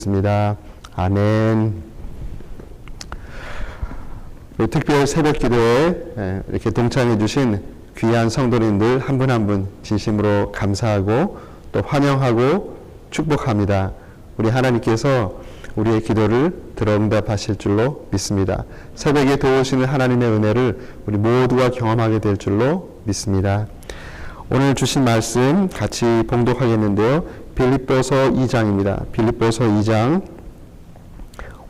있습니다. 아멘. 특별 새벽 기도에 이렇게 동참해 주신 귀한 성도님들 한 분 한 분 진심으로 감사하고 또 환영하고 축복합니다. 우리 하나님께서 우리의 기도를 들어 응답하실 줄로 믿습니다. 새벽에 도우시는 하나님의 은혜를 우리 모두가 경험하게 될 줄로 믿습니다. 오늘 주신 말씀 같이 봉독하겠는데요. 빌립보서 2장입니다. 빌립보서 2장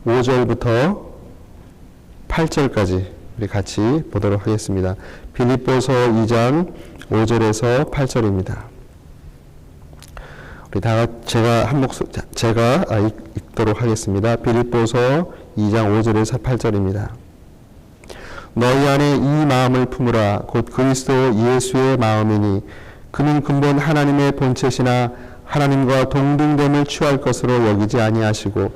5절부터 8절까지 우리 같이 보도록 하겠습니다. 빌립보서 2장 5절에서 8절입니다. 우리 다 제가 읽도록 하겠습니다. 빌립보서 2장 5절에서 8절입니다. 너희 안에 이 마음을 품으라. 곧 그리스도 예수의 마음이니 그는 근본 하나님의 본체시나 하나님과 동등됨을 취할 것으로 여기지 아니하시고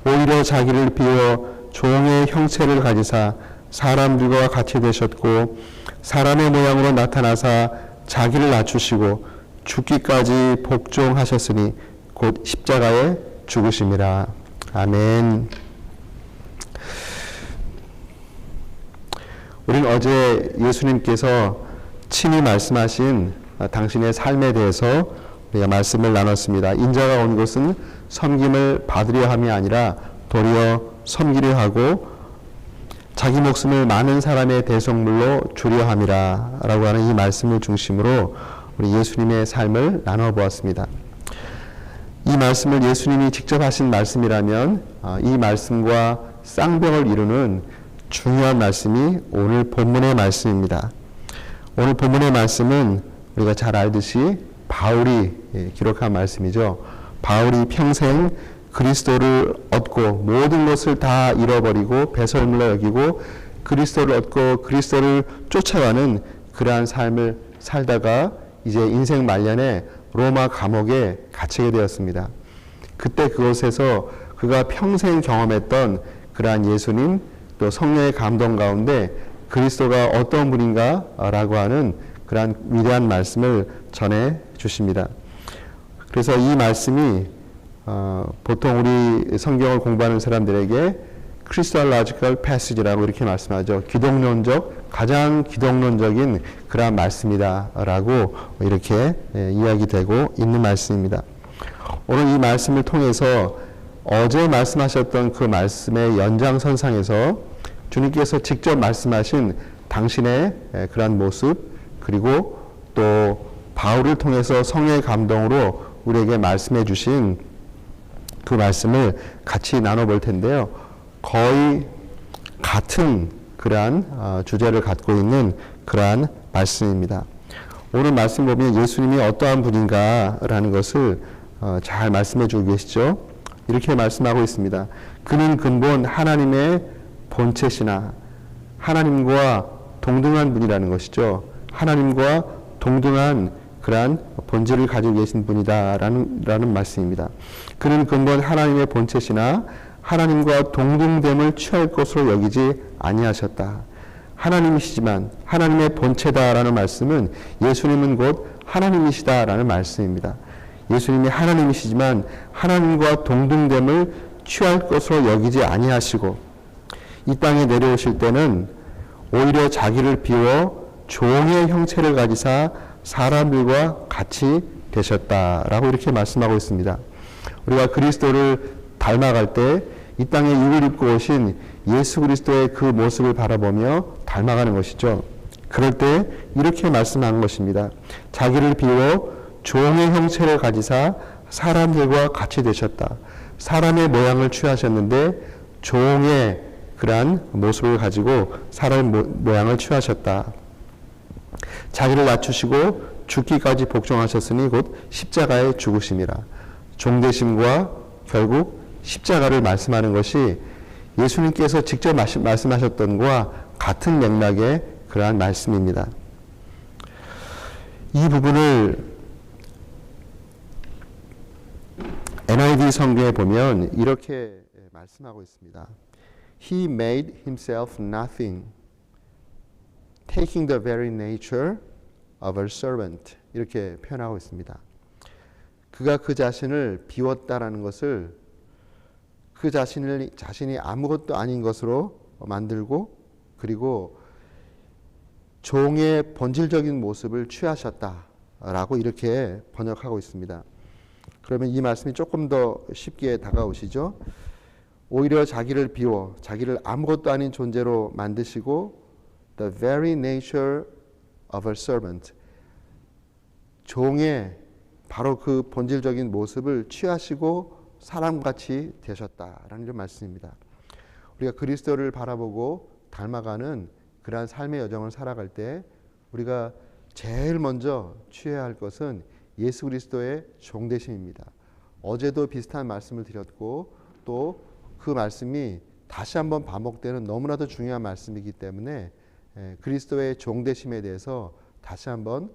오히려 자기를 비워 종의 형체를 가지사 사람들과 같이 되셨고 사람의 모양으로 나타나사 자기를 낮추시고 죽기까지 복종하셨으니 곧 십자가에 죽으심이라. 아멘. 우리는 어제 예수님께서 친히 말씀하신 당신의 삶에 대해서 우리가 말씀을 나눴습니다. 인자가 온 것은 섬김을 받으려 함이 아니라 도리어 섬기려 하고 자기 목숨을 많은 사람의 대속물로 주려 함이라 라고 하는 이 말씀을 중심으로 우리 예수님의 삶을 나눠보았습니다. 이 말씀을 예수님이 직접 하신 말씀이라면 이 말씀과 쌍벽을 이루는 중요한 말씀이 오늘 본문의 말씀입니다. 오늘 본문의 말씀은 우리가 잘 알듯이 바울이 기록한 말씀이죠. 바울이 평생 그리스도를 얻고 모든 것을 다 잃어버리고 배설물로 여기고 그리스도를 얻고 그리스도를 쫓아가는 그러한 삶을 살다가 이제 인생 말년에 로마 감옥에 갇히게 되었습니다. 그때 그곳에서 그가 평생 경험했던 그러한 예수님 또 성령의 감동 가운데 그리스도가 어떤 분인가 라고 하는 그러한 위대한 말씀을 전해 주십니다. 그래서 이 말씀이 보통 우리 성경을 공부하는 사람들에게 크리스톨로지컬 패시지라고 이렇게 말씀하죠. 가장 기독론적인 그러한 말씀이다 라고 이렇게 이야기되고 있는 말씀입니다. 오늘 이 말씀을 통해서 어제 말씀하셨던 그 말씀의 연장선상에서 주님께서 직접 말씀하신 당신의 그러한 모습 그리고 또 바울을 통해서 성령의 감동으로 우리에게 말씀해 주신 그 말씀을 같이 나눠볼 텐데요. 거의 같은 그러한 주제를 갖고 있는 그러한 말씀입니다. 오늘 말씀 보면 예수님이 어떠한 분인가라는 것을 잘 말씀해 주고 계시죠. 이렇게 말씀하고 있습니다. 그는 근본 하나님의 본체시나 하나님과 동등한 분이라는 것이죠. 하나님과 동등한 그러한 본질을 가지고 계신 분이다라는 말씀입니다. 그는 근본 하나님의 본체시나 하나님과 동등됨을 취할 것으로 여기지 아니하셨다. 하나님이시지만 하나님의 본체다라는 말씀은 예수님은 곧 하나님이시다라는 말씀입니다. 예수님이 하나님이시지만 하나님과 동등됨을 취할 것으로 여기지 아니하시고 이 땅에 내려오실 때는 오히려 자기를 비워 종의 형체를 가지사 사람들과 같이 되셨다라고 이렇게 말씀하고 있습니다. 우리가 그리스도를 닮아갈 때 이 땅에 육을 입고 오신 예수 그리스도의 그 모습을 바라보며 닮아가는 것이죠. 그럴 때 이렇게 말씀하는 것입니다. 자기를 비워 종의 형체를 가지사 사람들과 같이 되셨다. 사람의 모양을 취하셨는데 종의 그러한 모습을 가지고 사람의 모양을 취하셨다. 자기를 낮추시고 죽기까지 복종하셨으니 곧 십자가에 죽으심이라. 종되심과 결국 십자가를 말씀하는 것이 예수님께서 직접 말씀하셨던 것과 같은 맥락의 그러한 말씀입니다. 이 부분을 NIV 성경에 보면 이렇게 말씀하고 있습니다. He made himself nothing, taking the very nature of a servant. 이렇게 표현하고 있습니다. 그가 그 자신을 비웠다라는 것을 그 자신이 아무것도 아닌 것으로 만들고 그리고 종의 본질적인 모습을 취하셨다라고 이렇게 번역하고 있습니다. 그러면 이 말씀이 조금 더 쉽게 다가오시죠. 오히려 자기를 비워 자기를 아무것도 아닌 존재로 만드시고 the very nature of a servant, 종의 바로 그 본질적인 모습을 취하시고 사람같이 되셨다라는 이런 말씀입니다. 우리가 그리스도를 바라보고 닮아가는 그러한 삶의 여정을 살아갈 때 우리가 제일 먼저 취해야 할 것은 예수 그리스도의 종되심입니다. 어제도 비슷한 말씀을 드렸고 또 그 말씀이 다시 한번 반복되는 너무나도 중요한 말씀이기 때문에 그리스도의 종되심에 대해서 다시 한번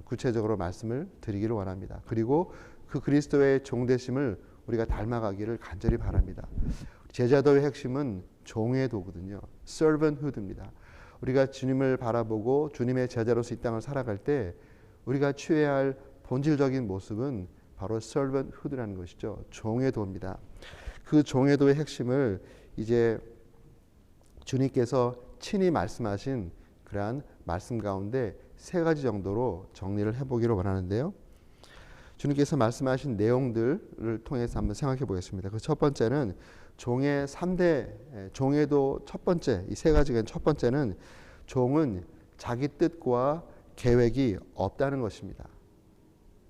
구체적으로 말씀을 드리기를 원합니다. 그리고 그 그리스도의 종되심을 우리가 닮아가기를 간절히 바랍니다. 제자도의 핵심은 종의 도거든요. servanthood입니다. 우리가 주님을 바라보고 주님의 제자로서 이 땅을 살아갈 때 우리가 취해야 할 본질적인 모습은 바로 servanthood라는 것이죠. 종의 도입니다. 그 종의 도의 핵심을 이제 주님께서 친히 말씀하신 그러한 말씀 가운데 세 가지 정도로 정리를 해보기를 원하는데요. 주님께서 말씀하신 내용들을 통해서 한번 생각해 보겠습니다. 그 첫 번째는 종의 3대 종의도 첫 번째, 이 세 가지가 첫 번째는 종은 자기 뜻과 계획이 없다는 것입니다.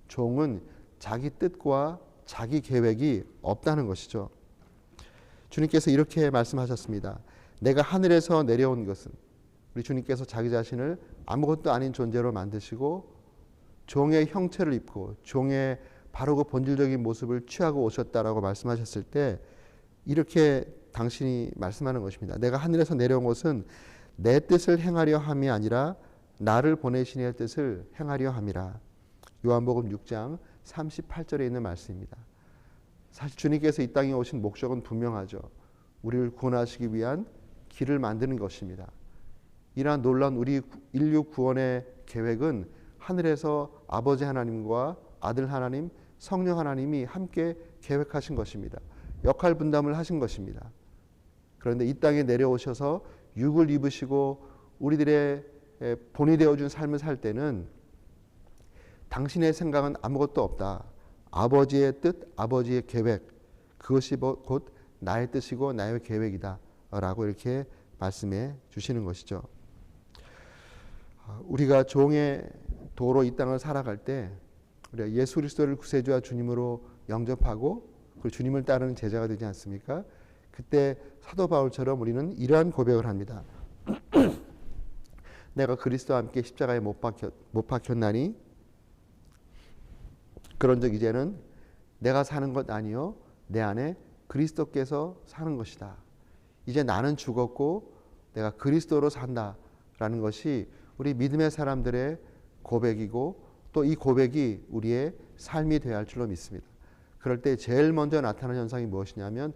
종은 자기 뜻과 자기 계획이 없다는 것이죠. 주님께서 이렇게 말씀하셨습니다. 내가 하늘에서 내려온 것은, 우리 주님께서 자기 자신을 아무것도 아닌 존재로 만드시고 종의 형체를 입고 종의 바로 그 본질적인 모습을 취하고 오셨다라고 말씀하셨을 때 이렇게 당신이 말씀하는 것입니다. 내가 하늘에서 내려온 것은 내 뜻을 행하려 함이 아니라 나를 보내신 이의 뜻을 행하려 함이라. 요한복음 6장 38절에 있는 말씀입니다. 사실 주님께서 이 땅에 오신 목적은 분명하죠. 우리를 구원하시기 위한 길을 만드는 것입니다. 이러한 놀라운 우리 인류 구원의 계획은 하늘에서 아버지 하나님과 아들 하나님, 성령 하나님이 함께 계획하신 것입니다. 역할 분담을 하신 것입니다. 그런데 이 땅에 내려오셔서 육을 입으시고 우리들의 본이 되어준 삶을 살 때는 당신의 생각은 아무것도 없다. 아버지의 뜻, 아버지의 계획, 그것이 곧 나의 뜻이고 나의 계획이다 라고 이렇게 말씀해 주시는 것이죠. 우리가 종의 도로 이 땅을 살아갈 때 우리가 예수 그리스도를 구세주와 주님으로 영접하고 그리고 주님을 따르는 제자가 되지 않습니까? 그때 사도 바울처럼 우리는 이러한 고백을 합니다. 내가 그리스도와 함께 십자가에 못 박혔나니 그런즉 이제는 내가 사는 것 아니요 내 안에 그리스도께서 사는 것이다. 이제 나는 죽었고 내가 그리스도로 산다라는 것이 우리 믿음의 사람들의 고백이고 또 이 고백이 우리의 삶이 되어야 할 줄로 믿습니다. 그럴 때 제일 먼저 나타나는 현상이 무엇이냐면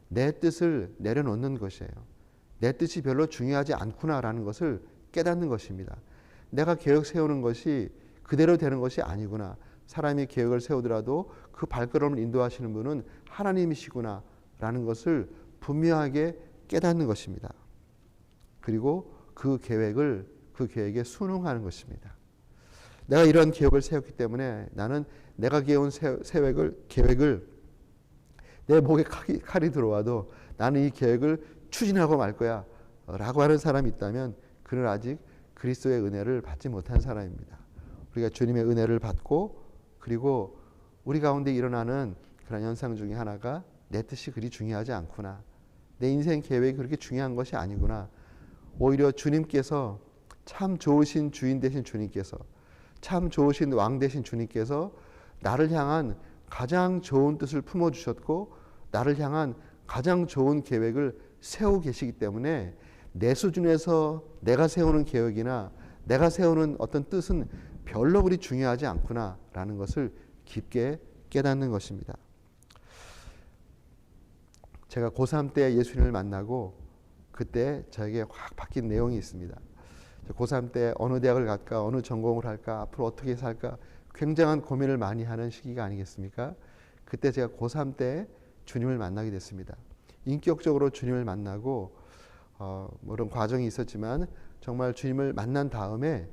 내 뜻을 내려놓는 것이에요. 내 뜻이 별로 중요하지 않구나라는 것을 깨닫는 것입니다. 내가 계획 세우는 것이 그대로 되는 것이 아니구나. 사람이 계획을 세우더라도 그 발걸음을 인도하시는 분은 하나님이시구나라는 것을 분명하게 깨닫는 것입니다. 그리고 그 계획에 순응하는 것입니다. 내가 이런 계획을 세웠기 때문에 나는 내가 세운 계획을 내 목에 칼이 들어와도 나는 이 계획을 추진하고 말 거야 라고 하는 사람이 있다면 그는 아직 그리스도의 은혜를 받지 못한 사람입니다. 우리가 주님의 은혜를 받고 그리고 우리 가운데 일어나는 그런 현상 중에 하나가 내 뜻이 그리 중요하지 않구나. 내 인생 계획이 그렇게 중요한 것이 아니구나. 오히려 주님께서 참 좋으신 주인 되신 주님께서 참 좋으신 왕 되신 주님께서 나를 향한 가장 좋은 뜻을 품어주셨고 나를 향한 가장 좋은 계획을 세우고 계시기 때문에 내 수준에서 내가 세우는 계획이나 내가 세우는 어떤 뜻은 별로 그리 중요하지 않구나라는 것을 깊게 깨닫는 것입니다. 제가 고3 때 예수님을 만나고 그때 저에게 확 바뀐 내용이 있습니다. 고3 때 어느 대학을 갈까, 어느 전공을 할까, 앞으로 어떻게 살까 굉장한 고민을 많이 하는 시기가 아니겠습니까? 그때 제가 고3 때 주님을 만나게 됐습니다. 인격적으로 주님을 만나고 그런 과정이 있었지만 정말 주님을 만난 다음에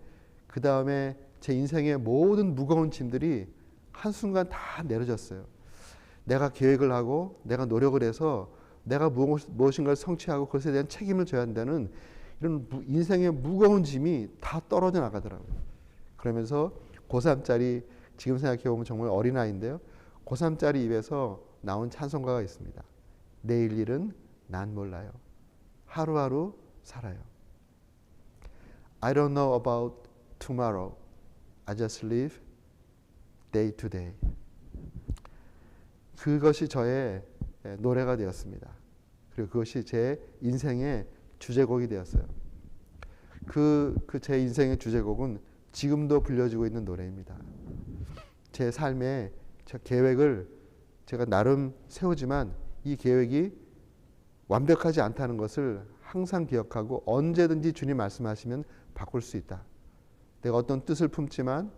그 다음에 제 인생의 모든 무거운 짐들이 한순간 다 내려졌어요. 내가 계획을 하고 내가 노력을 해서 내가 무엇인가를 성취하고 그것에 대한 책임을 져야 한다는 이런 인생의 무거운 짐이 다 떨어져 나가더라고요. 그러면서 고3짜리 지금 생각해보면 정말 어린아이인데요. 고3짜리 입에서 나온 찬송가가 있습니다. 내일 일은 난 몰라요. 하루하루 살아요. I don't know about tomorrow. I just live day to day. 그것이 저의 노래가 되었습니다. 그리고 그것이 제 인생의 주제곡이 되었어요. 그 제 인생의 주제곡은 지금도 불려지고 있는 노래입니다. 제 삶의 제 계획을 제가 나름 세우지만 이 계획이 완벽하지 않다는 것을 항상 기억하고 언제든지 주님 말씀하시면 바꿀 수 있다. 내가 어떤 뜻을 품지만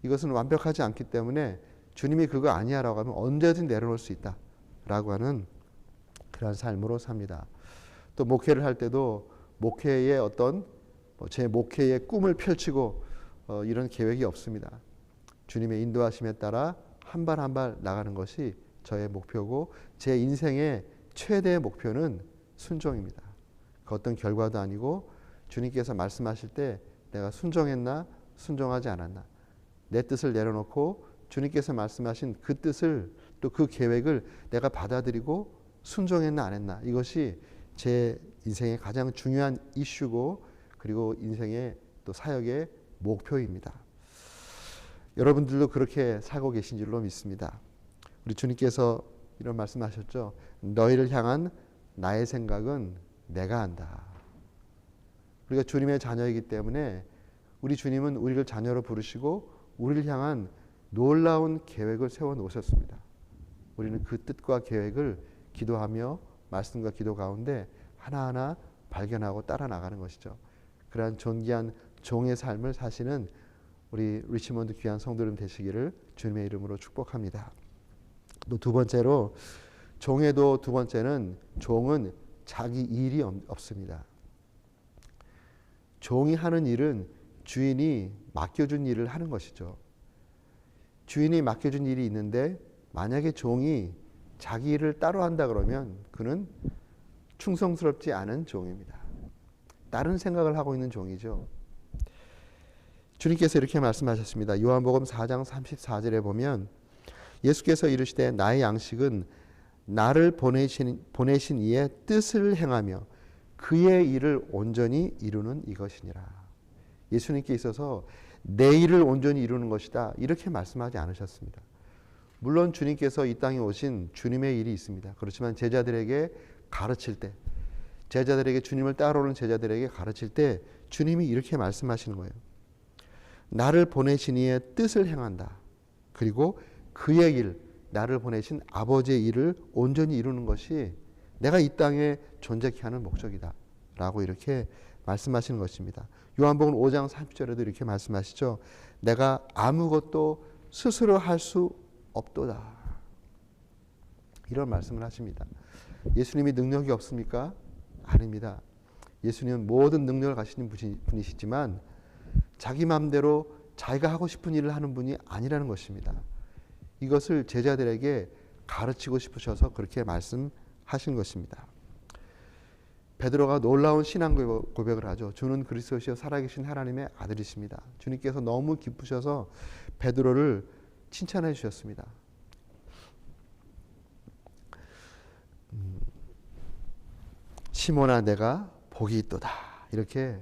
이것은 완벽하지 않기 때문에 주님이 그거 아니야 라고 하면 언제든 내려놓을 수 있다 라고 하는 그런 삶으로 삽니다. 또 목회를 할 때도 목회의 어떤 제 목회의 꿈을 펼치고 이런 계획이 없습니다. 주님의 인도하심에 따라 한 발 한 발 나가는 것이 저의 목표고 제 인생의 최대의 목표는 순종입니다. 그 어떤 결과도 아니고 주님께서 말씀하실 때 내가 순종했나 순종하지 않았나 내 뜻을 내려놓고 주님께서 말씀하신 그 뜻을 또 그 계획을 내가 받아들이고 순종했나 안 했나 이것이 제 인생의 가장 중요한 이슈고 그리고 인생의 또 사역의 목표입니다. 여러분들도 그렇게 살고 계신 줄로 믿습니다. 우리 주님께서 이런 말씀하셨죠. 너희를 향한 나의 생각은 내가 한다. 우리가 주님의 자녀이기 때문에 우리 주님은 우리를 자녀로 부르시고 우리를 향한 놀라운 계획을 세워 놓으셨습니다. 우리는 그 뜻과 계획을 기도하며 말씀과 기도 가운데 하나하나 발견하고 따라 나가는 것이죠. 그러한 존귀한 종의 삶을 사시는 우리 리치몬드 귀한 성도님 되시기를 주님의 이름으로 축복합니다. 또 두 번째로 종에도 두 번째는 종은 자기 일이 없습니다. 종이 하는 일은 주인이 맡겨준 일을 하는 것이죠. 주인이 맡겨준 일이 있는데 만약에 종이 자기 일을 따로 한다 그러면 그는 충성스럽지 않은 종입니다. 다른 생각을 하고 있는 종이죠. 주님께서 이렇게 말씀하셨습니다. 요한복음 4장 34절에 보면 예수께서 이르시되 나의 양식은 나를 보내신 이의 뜻을 행하며 그의 일을 온전히 이루는 이것이니라. 예수님께 있어서 내 일을 온전히 이루는 것이다. 이렇게 말씀하지 않으셨습니다. 물론 주님께서 이 땅에 오신 주님의 일이 있습니다. 그렇지만 제자들에게 가르칠 때 제자들에게 주님을 따라오는 제자들에게 가르칠 때 주님이 이렇게 말씀하시는 거예요. 나를 보내신 이의 뜻을 행한다. 그리고 그의 일, 나를 보내신 아버지의 일을 온전히 이루는 것이 내가 이 땅에 존재케 하는 목적이다. 라고 이렇게 말씀하시는 것입니다. 요한복음 5장 30절에도 이렇게 말씀하시죠. 내가 아무것도 스스로 할 수 없도다. 이런 말씀을 하십니다. 예수님이 능력이 없습니까? 아닙니다. 예수님은 모든 능력을 가지신 분이시지만 자기 마음대로 자기가 하고 싶은 일을 하는 분이 아니라는 것입니다. 이것을 제자들에게 가르치고 싶으셔서 그렇게 말씀하신 것입니다. 베드로가 놀라운 신앙 고백을 하죠. 주는 그리스도시요 살아계신 하나님의 아들이십니다. 주님께서 너무 기쁘셔서 베드로를 칭찬해 주셨습니다. 시몬아 내가 복이 있도다. 이렇게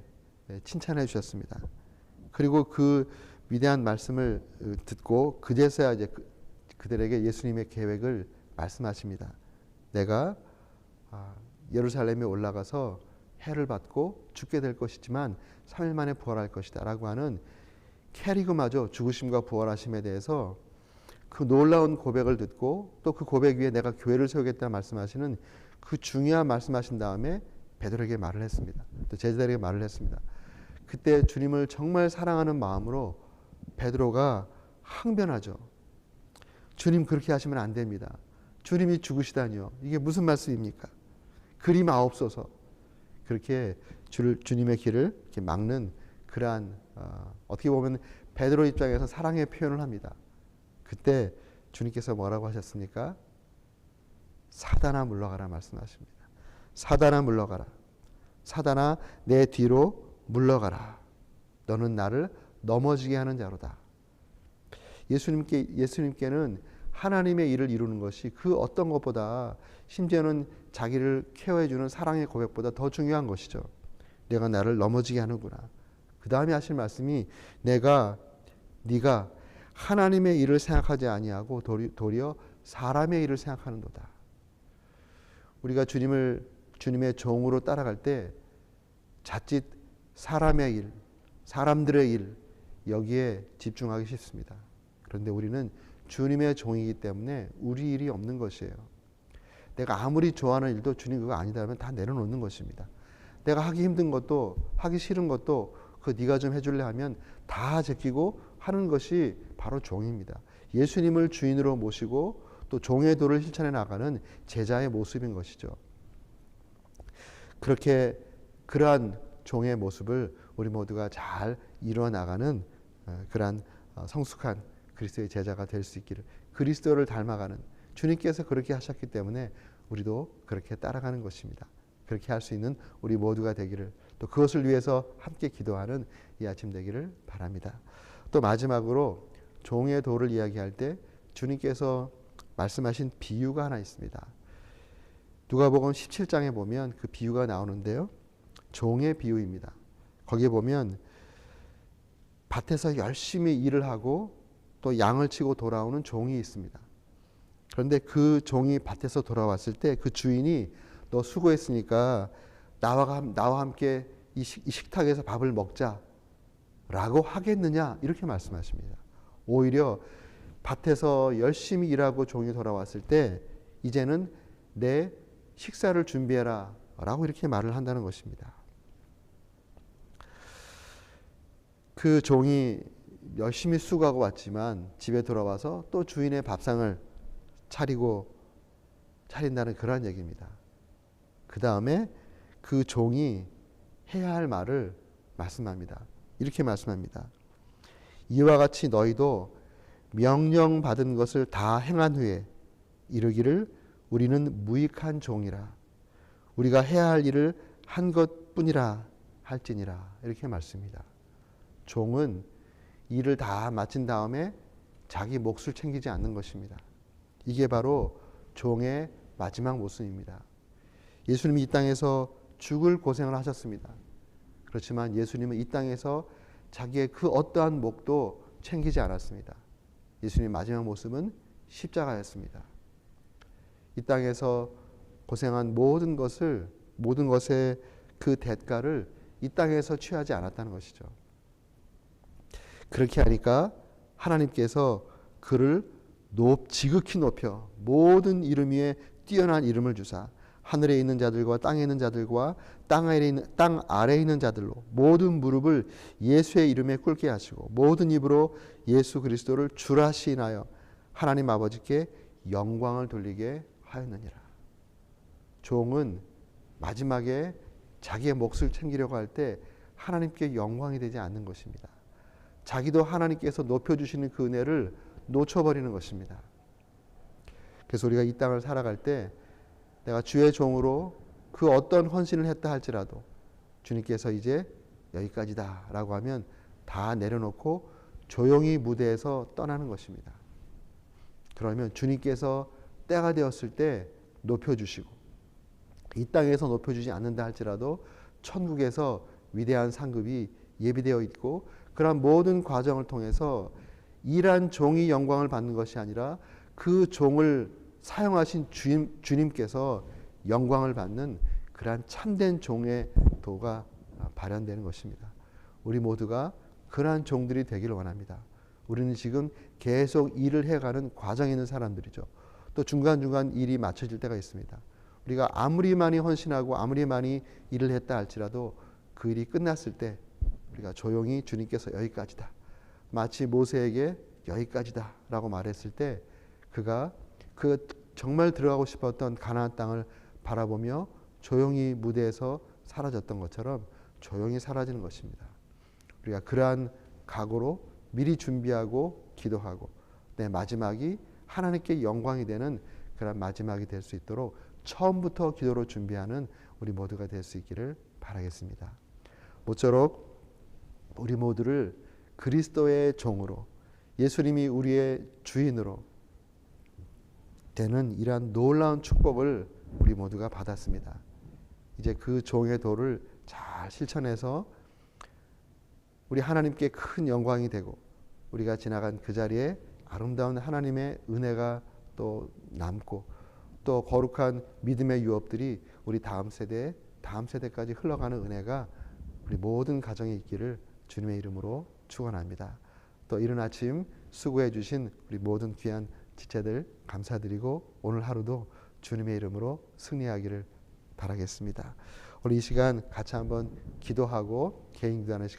칭찬해 주셨습니다. 그리고 그 위대한 말씀을 듣고 그제서야 이제 그들에게 예수님의 계획을 말씀하십니다. 내가 예루살렘에 올라가서 해를 받고 죽게 될 것이지만 3일 만에 부활할 것이다 라고 하는 캐리그마저 죽으심과 부활하심에 대해서 그 놀라운 고백을 듣고 또 그 고백 위에 내가 교회를 세우겠다 말씀하시는 그 중요한 말씀하신 다음에 베드로에게 말을 했습니다. 또 제자들에게 말을 했습니다. 그때 주님을 정말 사랑하는 마음으로 베드로가 항변하죠. 주님 그렇게 하시면 안 됩니다. 주님이 죽으시다니요. 이게 무슨 말씀입니까? 그리 마옵소서. 그렇게 주님의 길을 이렇게 막는 그러한 어떻게 보면 베드로 입장에서 사랑의 표현을 합니다. 그때 주님께서 뭐라고 하셨습니까? 사단아 물러가라 말씀하십니다. 사단아 물러가라. 사단아 내 뒤로 물러가라. 너는 나를 넘어지게 하는 자로다. 예수님께는 하나님의 일을 이루는 것이 그 어떤 것보다 심지어는 자기를 케어해주는 사랑의 고백보다 더 중요한 것이죠. 내가 나를 넘어지게 하는구나. 그 다음에 하실 말씀이 네가 하나님의 일을 생각하지 아니하고 도리어 사람의 일을 생각하는도다. 우리가 주님의 종으로 따라갈 때 자칫 사람의 일, 사람들의 일 여기에 집중하기 쉽습니다. 그런데 우리는 주님의 종이기 때문에 우리 일이 없는 것이에요. 내가 아무리 좋아하는 일도 주님 그거 아니다 하면 다 내려놓는 것입니다. 내가 하기 힘든 것도 하기 싫은 것도 그 네가 좀 해줄래 하면 다 제끼고 하는 것이 바로 종입니다. 예수님을 주인으로 모시고 또 종의 도를 실천해 나가는 제자의 모습인 것이죠. 그러한 종의 모습을 우리 모두가 잘 이루어 나가는 그러한 성숙한 그리스도의 제자가 될 수 있기를, 그리스도를 닮아가는, 주님께서 그렇게 하셨기 때문에 우리도 그렇게 따라가는 것입니다. 그렇게 할 수 있는 우리 모두가 되기를, 또 그것을 위해서 함께 기도하는 이 아침 되기를 바랍니다. 또 마지막으로 종의 도를 이야기할 때 주님께서 말씀하신 비유가 하나 있습니다. 누가복음 17장에 보면 그 비유가 나오는데요. 종의 비유입니다. 거기에 보면 밭에서 열심히 일을 하고 또 양을 치고 돌아오는 종이 있습니다. 그런데 그 종이 밭에서 돌아왔을 때 그 주인이 너 수고했으니까 나와 함께 이 식탁에서 밥을 먹자라고 하겠느냐 이렇게 말씀하십니다. 오히려 밭에서 열심히 일하고 종이 돌아왔을 때 이제는 내 식사를 준비해라 라고 이렇게 말을 한다는 것입니다. 그 종이 열심히 수고하고 왔지만 집에 돌아와서 또 주인의 밥상을 차린다는 그런 얘기입니다. 그 다음에 그 종이 해야 할 말을 말씀합니다. 이렇게 말씀합니다. 이와 같이 너희도 명령받은 것을 다 행한 후에 이르기를 우리는 무익한 종이라. 우리가 해야 할 일을 한 것뿐이라 할지니라. 이렇게 말씀입니다. 종은 일을 다 마친 다음에 자기 몫을 챙기지 않는 것입니다. 이게 바로 종의 마지막 모습입니다. 예수님이 이 땅에서 죽을 고생을 하셨습니다. 그렇지만 예수님은 이 땅에서 자기의 그 어떠한 몫도 챙기지 않았습니다. 예수님의 마지막 모습은 십자가였습니다. 이 땅에서 고생한 모든 것의 그 대가를 이 땅에서 취하지 않았다는 것이죠. 그렇게 하니까 하나님께서 그를 지극히 높여 모든 이름 위에 뛰어난 이름을 주사 하늘에 있는 자들과 땅에 있는 자들과 땅 아래에 있는 자들로 모든 무릎을 예수의 이름에 꿇게 하시고 모든 입으로 예수 그리스도를 주라 시인하여 하나님 아버지께 영광을 돌리게 하였느니라. 종은 마지막에 자기의 몫을 챙기려고 할 때 하나님께 영광이 되지 않는 것입니다. 자기도 하나님께서 높여주시는 그 은혜를 놓쳐버리는 것입니다. 그래서 우리가 이 땅을 살아갈 때 내가 주의 종으로 그 어떤 헌신을 했다 할지라도 주님께서 이제 여기까지다 라고 하면 다 내려놓고 조용히 무대에서 떠나는 것입니다. 그러면 주님께서 때가 되었을 때 높여주시고 이 땅에서 높여주지 않는다 할지라도 천국에서 위대한 상급이 예비되어 있고 그러한 모든 과정을 통해서 일한 종이 영광을 받는 것이 아니라 그 종을 사용하신 주님께서 영광을 받는 그러한 참된 종의 도가 발현되는 것입니다. 우리 모두가 그러한 종들이 되기를 원합니다. 우리는 지금 계속 일을 해가는 과정에 있는 사람들이죠. 또 중간중간 일이 맞춰질 때가 있습니다. 우리가 아무리 많이 헌신하고 아무리 많이 일을 했다 할지라도 그 일이 끝났을 때 우리가 조용히 주님께서 여기까지다. 마치 모세에게 여기까지다 라고 말했을 때 그가 그 정말 들어가고 싶었던 가나안 땅을 바라보며 조용히 무대에서 사라졌던 것처럼 조용히 사라지는 것입니다. 우리가 그러한 각오로 미리 준비하고 기도하고 내 마지막이 하나님께 영광이 되는 그런 마지막이 될 수 있도록 처음부터 기도로 준비하는 우리 모두가 될 수 있기를 바라겠습니다. 모쪼록 우리 모두를 그리스도의 종으로 예수님이 우리의 주인으로 되는 이러한 놀라운 축복을 우리 모두가 받았습니다. 이제 그 종의 도를 잘 실천해서 우리 하나님께 큰 영광이 되고 우리가 지나간 그 자리에 아름다운 하나님의 은혜가 또 남고 또 거룩한 믿음의 유업들이 우리 다음 세대까지 흘러가는 은혜가 우리 모든 가정에 있기를 주님의 이름으로 축원합니다. 또 이른 아침 수고해 주신 우리 모든 귀한 지체들 감사드리고 오늘 하루도 주님의 이름으로 승리하기를 바라겠습니다. 오늘 이 시간 같이 한번 기도하고 개인 기도하는 시간